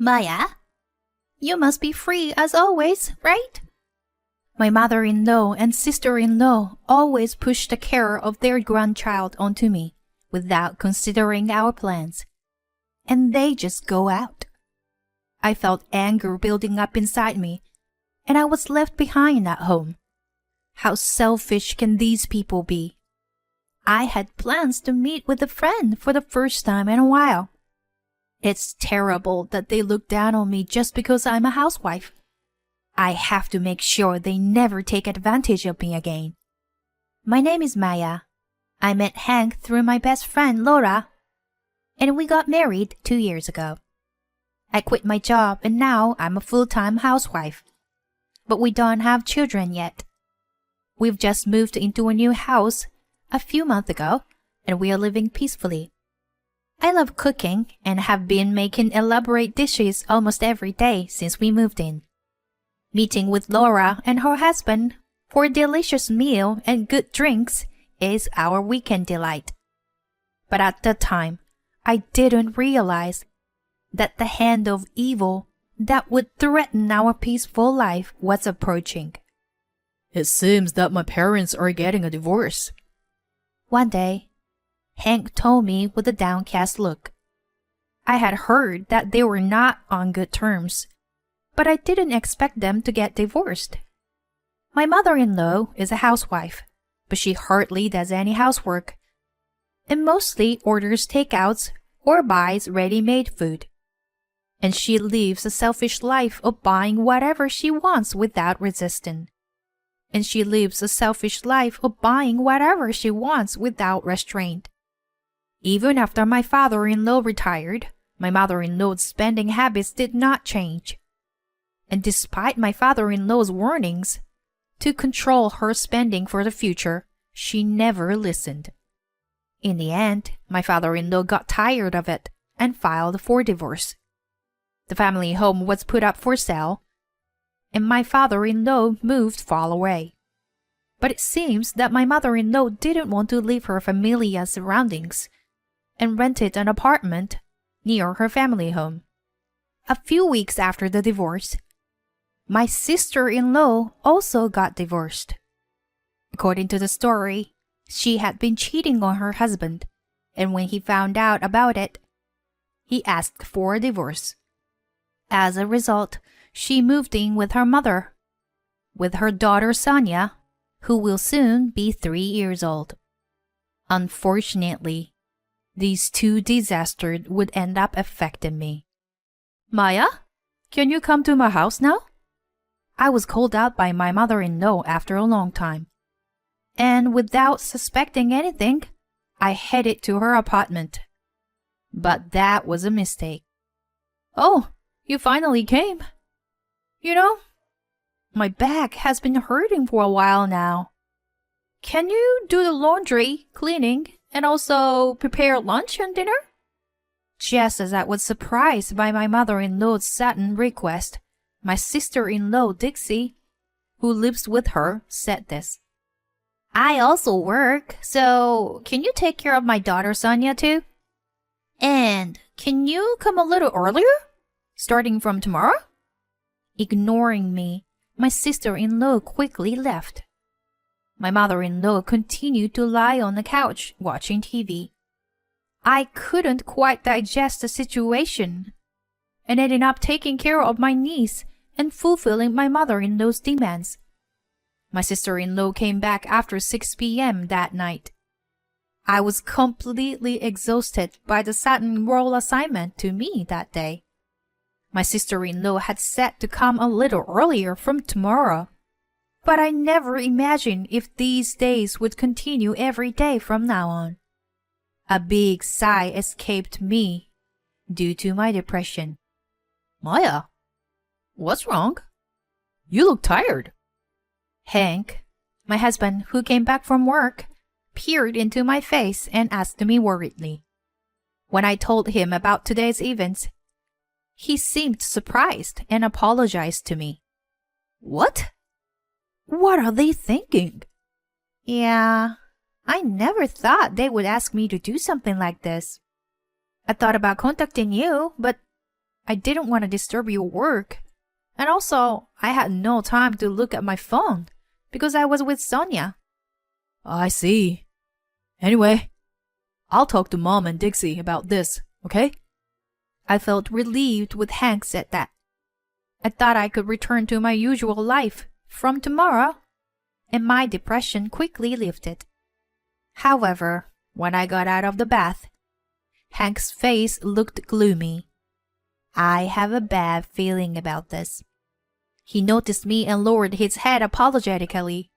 Maya, you must be free as always, right? My mother-in-law and sister-in-law always push the care of their grandchild onto me without considering our plans. And they just go out. I felt anger building up inside me, and I was left behind at home. How selfish can these people be? I had plans to meet with a friend for the first time in a while. It's terrible that they look down on me just because I'm a housewife. I have to make sure they never take advantage of me again. My name is Maya. I met Hank through my best friend Laura, and we got married 2 years ago. I quit my job and now I'm a full-time housewife. But we don't have children yet. We've just moved into a new house a few months ago, and we are living peacefully. I love cooking and have been making elaborate dishes almost every day since we moved in. Meeting with Laura and her husband for a delicious meal and good drinks is our weekend delight. But at that time, I didn't realize that the hand of evil that would threaten our peaceful life was approaching. It seems that my parents are getting a divorce. One day, Hank told me with a downcast look. I had heard that they were not on good terms, but I didn't expect them to get divorced. My mother-in-law is a housewife, but she hardly does any housework, and mostly orders takeouts or buys ready-made food. And she lives a selfish life of buying whatever she wants without resistance. And she lives a selfish life of buying whatever she wants without restraint. Even after my father-in-law retired, my mother-in-law's spending habits did not change. And despite my father-in-law's warnings to control her spending for the future, she never listened. In the end, my father-in-law got tired of it and filed for divorce. The family home was put up for sale, and my father-in-law moved far away. But it seems that my mother-in-law didn't want to leave her familiar surroundings and rented an apartment near her family home. A few weeks after the divorce, my sister-in-law also got divorced. According to the story, she had been cheating on her husband, and when he found out about it, he asked for a divorce. As a result, she moved in with her mother, with her daughter Sonia, who will soon be 3 years old. Unfortunately, these two disasters would end up affecting me. Maya, can you come to my house now? I was called out by my mother-in-law after a long time, and without suspecting anything, I headed to her apartment. But that was a mistake. Oh, you finally came. You know, my back has been hurting for a while now. Can you do the laundry, cleaning, and also prepare lunch and dinner? Just as I was surprised by my mother-in-law's sudden request, my sister-in-law Dixie, who lives with her, said this. I also work, so can you take care of my daughter Sonia too? And can you come a little earlier? Starting from tomorrow? Ignoring me, my sister-in-law quickly left. My mother-in-law continued to lie on the couch watching TV. I couldn't quite digest the situation and ended up taking care of my niece and fulfilling my mother-in-law's demands. My sister-in-law came back after 6 p.m. that night. I was completely exhausted by the sudden role assignment to me that day. My sister-in-law had said to come a little earlier from tomorrow, but I never imagined if these days would continue every day from now on. A big sigh escaped me due to my depression. Maya, what's wrong? You look tired. Hank, my husband, who came back from work, peered into my face and asked me worriedly. When I told him about today's events, he seemed surprised and apologized to me. What? What are they thinking? Yeah, I never thought they would ask me to do something like this. I thought about contacting you, but I didn't want to disturb your work. And also, I had no time to look at my phone because I was with Sonia. I see. Anyway, I'll talk to Mom and Dixie about this, okay? I felt relieved when Hank said that. I thought I could return to my usual life from tomorrow, and my depression quickly lifted. However, when I got out of the bath, Hank's face looked gloomy. I have a bad feeling about this. He noticed me and lowered his head apologetically.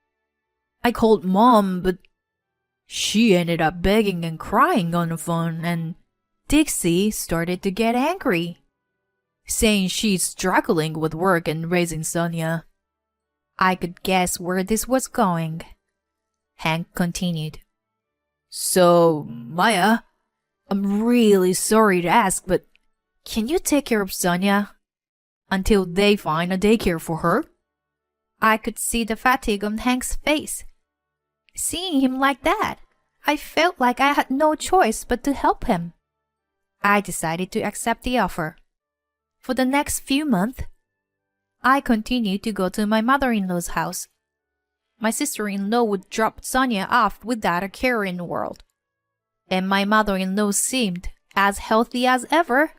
I called Mom, but she ended up begging and crying on the phone, and Dixie started to get angry, saying she's struggling with work and raising Sonia. I could guess where this was going. Hank continued. So, Maya, I'm really sorry to ask, but can you take care of Sonia until they find a daycare for her? I could see the fatigue on Hank's face. Seeing him like that, I felt like I had no choice but to help him. I decided to accept the offer. For the next few months, I continued to go to my mother-in-law's house. My sister-in-law would drop Sonia off without a care in the world. And my mother-in-law seemed as healthy as ever,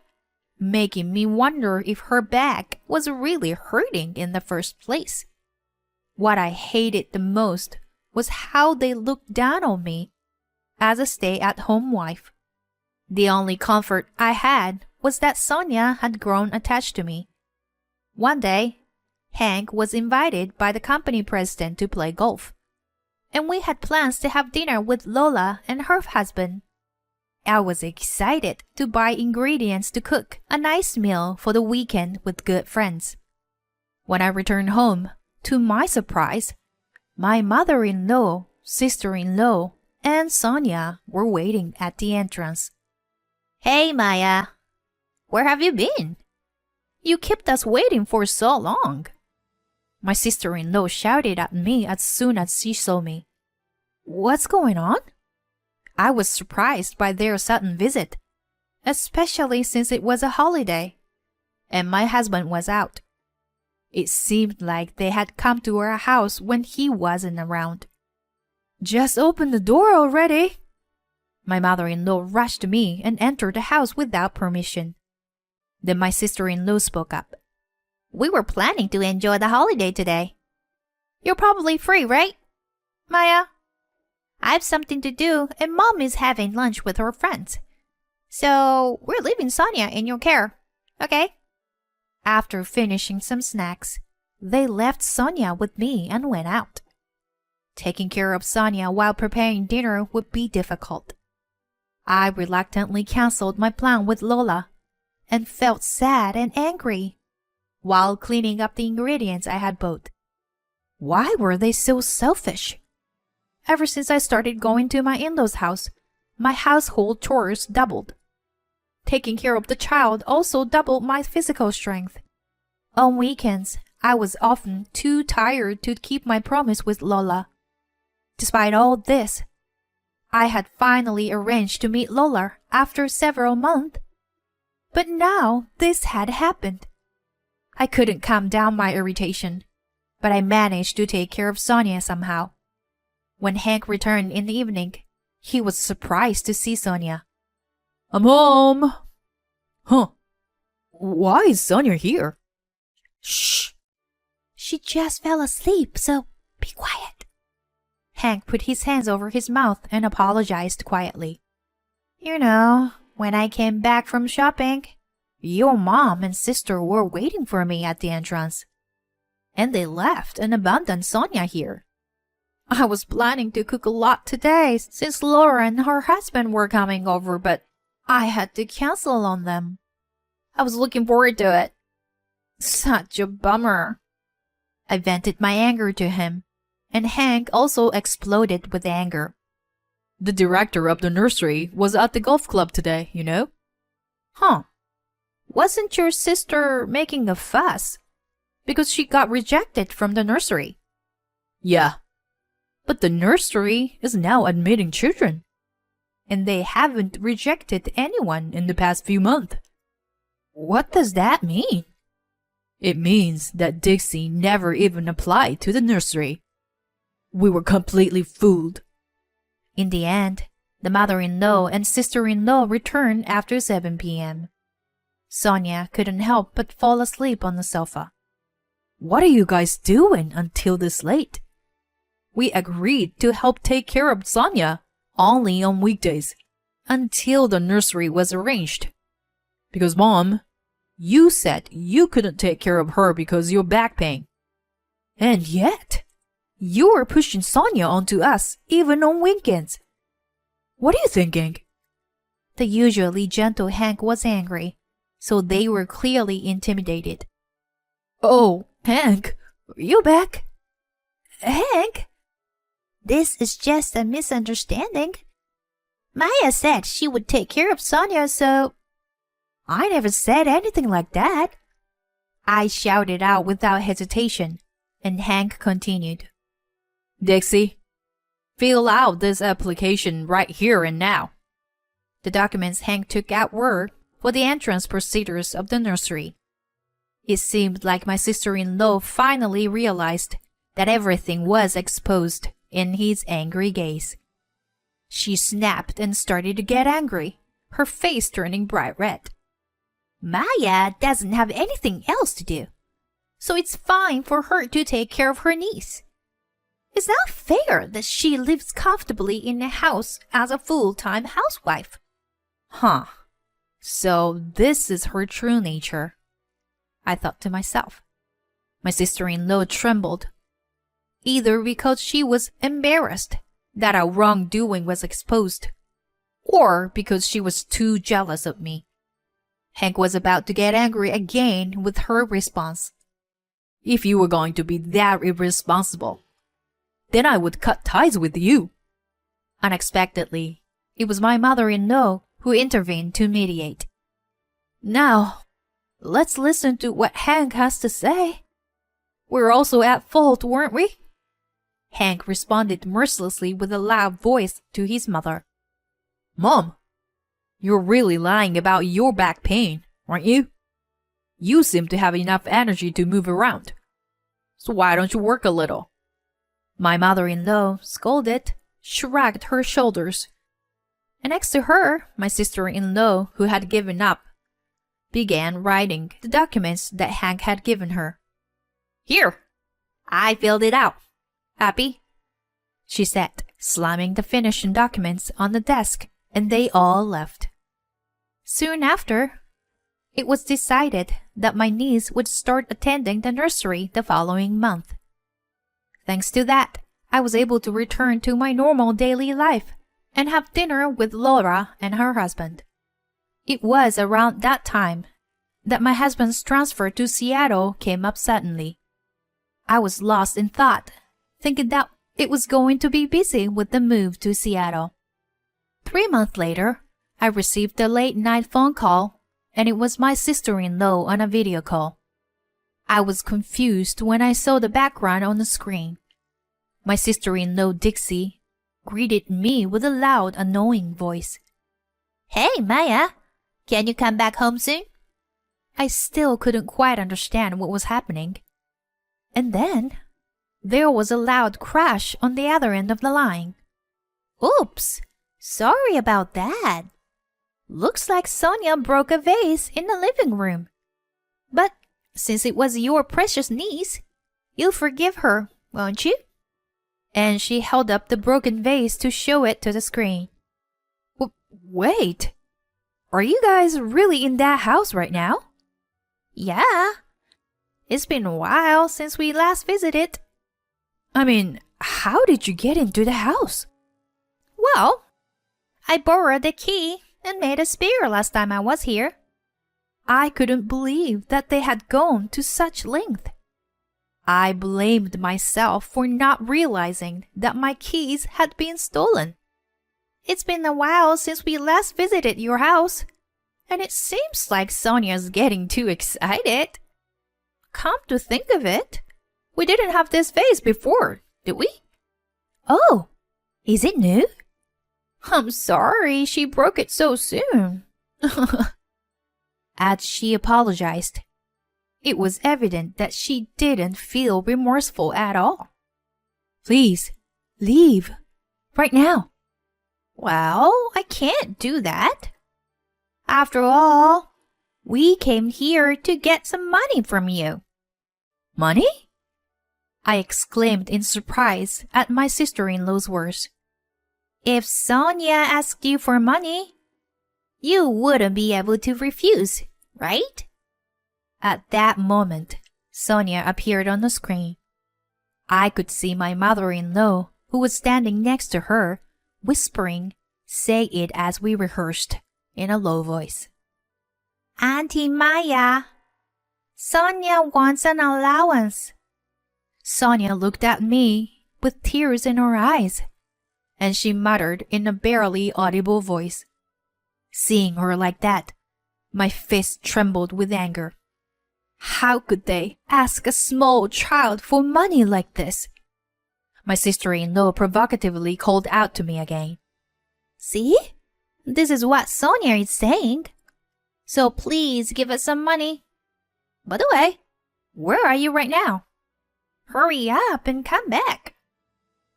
making me wonder if her back was really hurting in the first place. What I hated the most was how they looked down on me as a stay-at-home wife. The only comfort I had was that Sonia had grown attached to me. One day, Hank was invited by the company president to play golf, and we had plans to have dinner with Lola and her husband. I was excited to buy ingredients to cook a nice meal for the weekend with good friends. When I returned home, to my surprise, my mother-in-law, sister-in-law, and Sonia were waiting at the entrance. Hey, Maya. Where have you been? You kept us waiting for so long. My sister-in-law shouted at me as soon as she saw me. What's going on? I was surprised by their sudden visit, especially since it was a holiday, and my husband was out. It seemed like they had come to our house when he wasn't around. Just open the door already. My mother-in-law rushed to me and entered the house without permission. Then my sister-in-law spoke up. We were planning to enjoy the holiday today. You're probably free, right, Maya? I have something to do, and Mom is having lunch with her friends. So, we're leaving Sonia in your care, okay? After finishing some snacks, they left Sonia with me and went out. Taking care of Sonia while preparing dinner would be difficult. I reluctantly canceled my plan with Lola and felt sad and angry while cleaning up the ingredients I had bought. Why were they so selfish? Ever since I started going to my in-laws' house, my household chores doubled. Taking care of the child also doubled my physical strength. On weekends, I was often too tired to keep my promise with Lola. Despite all this, I had finally arranged to meet Lola after several months. But now this had happened. I couldn't calm down my irritation, but I managed to take care of Sonia somehow. When Hank returned in the evening, he was surprised to see Sonia. I'm home. Huh. Why is Sonia here? Shh. She just fell asleep, so be quiet. Hank put his hands over his mouth and apologized quietly. You know, when I came back from shopping, your mom and sister were waiting for me at the entrance. And they left and abandoned Sonia here. I was planning to cook a lot today since Laura and her husband were coming over, but I had to cancel on them. I was looking forward to it. Such a bummer. I vented my anger to him, and Hank also exploded with anger. The director of the nursery was at the golf club today, you know? Huh. Wasn't your sister making a fuss because she got rejected from the nursery? Yeah. But the nursery is now admitting children, and they haven't rejected anyone in the past few months. What does that mean? It means that Dixie never even applied to the nursery. We were completely fooled. In the end, the mother-in-law and sister-in-law returned after 7 p.m. Sonia couldn't help but fall asleep on the sofa. What are you guys doing until this late? We agreed to help take care of Sonia only on weekdays until the nursery was arranged. Because, Mom, you said you couldn't take care of her because of your back pain. And yet, you were pushing Sonia onto us even on weekends. What are you thinking? The usually gentle Hank was angry, so they were clearly intimidated. Oh, Hank, are you back? Hank? This is just a misunderstanding. Maya said she would take care of Sonia, so... I never said anything like that. I shouted out without hesitation, and Hank continued. Dixie, fill out this application right here and now. The documents Hank took out were for the entrance procedures of the nursery. It seemed like my sister-in-law finally realized that everything was exposed in his angry gaze. She snapped and started to get angry, her face turning bright red. Maya doesn't have anything else to do, so it's fine for her to take care of her niece. It's not fair that she lives comfortably in a house as a full-time housewife. Huh. So this is her true nature, I thought to myself. My sister-in-law trembled, either because she was embarrassed that our wrongdoing was exposed, or because she was too jealous of me. Hank was about to get angry again with her response. If you were going to be that irresponsible, then I would cut ties with you. Unexpectedly, it was my mother-in-law who intervened to mediate. Now, let's listen to what Hank has to say. We're also at fault, weren't we? Hank responded mercilessly with a loud voice to his mother. Mom, you're really lying about your back pain, aren't you? You seem to have enough energy to move around. So why don't you work a little? My mother-in-law scolded, shrugged her shoulders, and next to her, my sister-in-law, who had given up, began writing the documents that Hank had given her. Here, I filled it out. Happy? She said, slamming the finished documents on the desk, and they all left. Soon after, it was decided that my niece would start attending the nursery the following month. Thanks to that, I was able to return to my normal daily life and have dinner with Laura and her husband. It was around that time that my husband's transfer to Seattle came up suddenly. I was lost in thought, thinking that it was going to be busy with the move to Seattle. 3 months later, I received a late-night phone call, and it was my sister-in-law on a video call. I was confused when I saw the background on the screen. My sister-in-law, Dixie, greeted me with a loud, annoying voice. Hey, Maya, can you come back home soon? I still couldn't quite understand what was happening. And then, there was a loud crash on the other end of the line. Oops, sorry about that. Looks like Sonia broke a vase in the living room. But since it was your precious niece, you'll forgive her, won't you? And she held up the broken vase to show it to the screen. Wait, are you guys really in that house right now? Yeah. It's been a while since we last visited. I mean, how did you get into the house? Well, I borrowed the key and made a spear last time I was here. I couldn't believe that they had gone to such length. I blamed myself for not realizing that my keys had been stolen. It's been a while since we last visited your house, and it seems like Sonia's getting too excited. Come to think of it, we didn't have this vase before, did we? Oh, is it new? I'm sorry she broke it so soon. as she apologized. It was evident that she didn't feel remorseful at all. Please, leave. Right now. Well, I can't do that. After all, we came here to get some money from you. Money? I exclaimed in surprise at my sister-in-law's words. If Sonia asked you for money, you wouldn't be able to refuse, right? At that moment, Sonia appeared on the screen. I could see my mother-in-law, who was standing next to her, whispering, say it as we rehearsed, in a low voice. Auntie Maya, Sonia wants an allowance. Sonia looked at me with tears in her eyes, and she muttered in a barely audible voice. Seeing her like that, my fist trembled with anger. How could they ask a small child for money like this? My sister-in-law provocatively called out to me again. See? This is what Sonia is saying. So please give us some money. By the way, where are you right now? Hurry up and come back.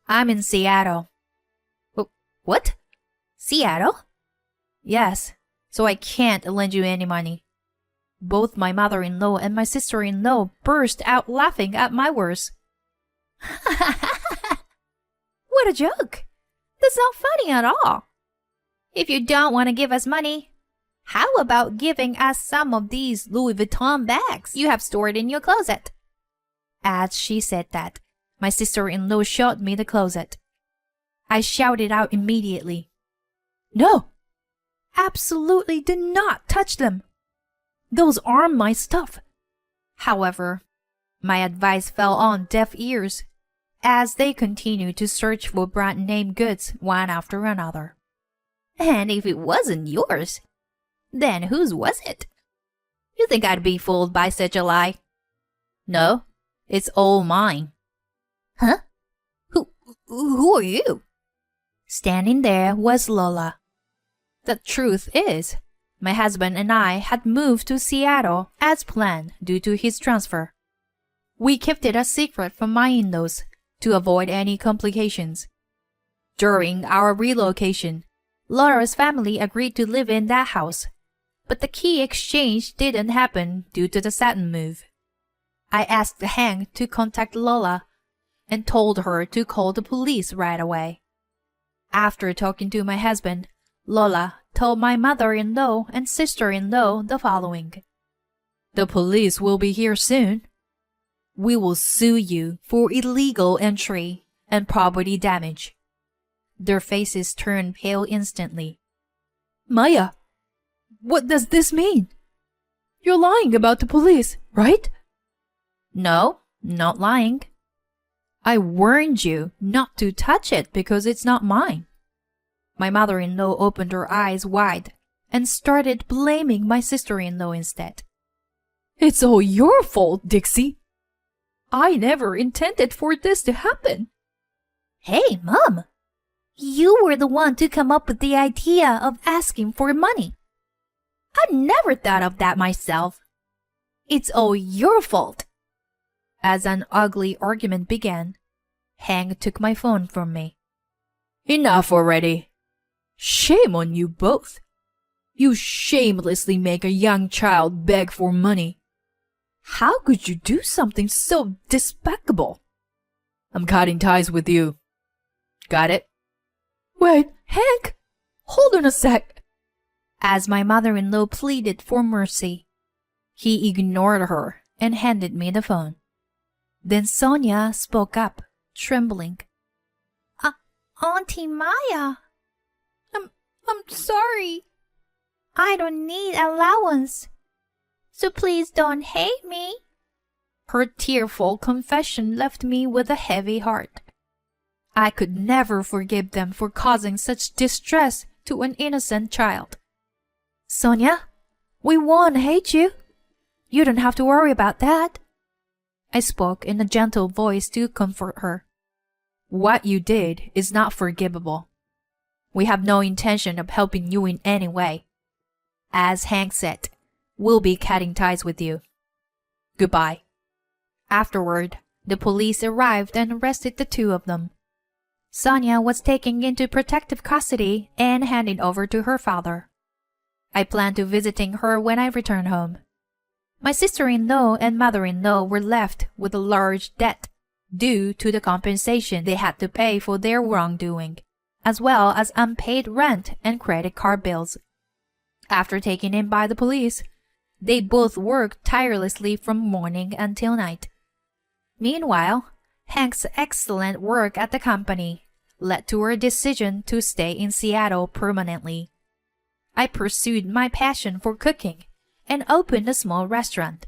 I'm in Seattle. What? Seattle? Yes, so I can't lend you any money. Both my mother-in-law and my sister-in-law burst out laughing at my words. What a joke! That's not funny at all. If you don't want to give us money, how about giving us some of these Louis Vuitton bags you have stored in your closet? As she said that, my sister-in-law showed me the closet. I shouted out immediately, No! Absolutely do not touch them! Those aren't my stuff. However, my advice fell on deaf ears as they continued to search for brand-name goods one after another. And if it wasn't yours, then whose was it? You think I'd be fooled by such a lie? No, it's all mine. Huh? Who are you? Standing there was Lola. The truth is, my husband and I had moved to Seattle as planned due to his transfer. We kept it a secret from my in-laws to avoid any complications. During our relocation, Laura's family agreed to live in that house, but the key exchange didn't happen due to the sudden move. I asked Hank to contact Lola and told her to call the police right away. After talking to my husband, Lola told my mother-in-law and sister-in-law the following. The police will be here soon. We will sue you for illegal entry and property damage. Their faces turned pale instantly. Maya, what does this mean? You're lying about the police, right? No, not lying. I warned you not to touch it because it's not mine. My mother-in-law opened her eyes wide and started blaming my sister-in-law instead. It's all your fault, Dixie. I never intended for this to happen. Hey, Mom! You were the one to come up with the idea of asking for money. I never thought of that myself. It's all your fault. As an ugly argument began, Hank took my phone from me. Enough already. Shame on you both. You shamelessly make a young child beg for money. How could you do something so despicable? I'm cutting ties with you. Got it? Wait, Hank! Hold on a sec. As my mother-in-law pleaded for mercy, he ignored her and handed me the phone. Then Sonia spoke up, trembling. Auntie Maya, I'm sorry. I don't need allowance, so please don't hate me. Her tearful confession left me with a heavy heart. I could never forgive them for causing such distress to an innocent child. Sonia, we won't hate you. You don't have to worry about that. I spoke in a gentle voice to comfort her. What you did is not forgivable. We have no intention of helping you in any way. As Hank said, We'll be cutting ties with you. Goodbye. Afterward, the police arrived and arrested the two of them. Sonia was taken into protective custody and handed over to her father. I planned to visiting her when I returned home. My sister-in-law and mother-in-law were left with a large debt due to the compensation they had to pay for their wrongdoing, as well as unpaid rent and credit card bills. After taken in by the police, they both worked tirelessly from morning until night. Meanwhile, Hank's excellent work at the company led to her decision to stay in Seattle permanently. I pursued my passion for cooking and opened a small restaurant.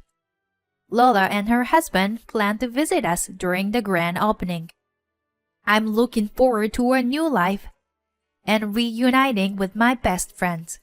Lola and her husband plan to visit us during the grand opening. I'm looking forward to a new life and reuniting with my best friends.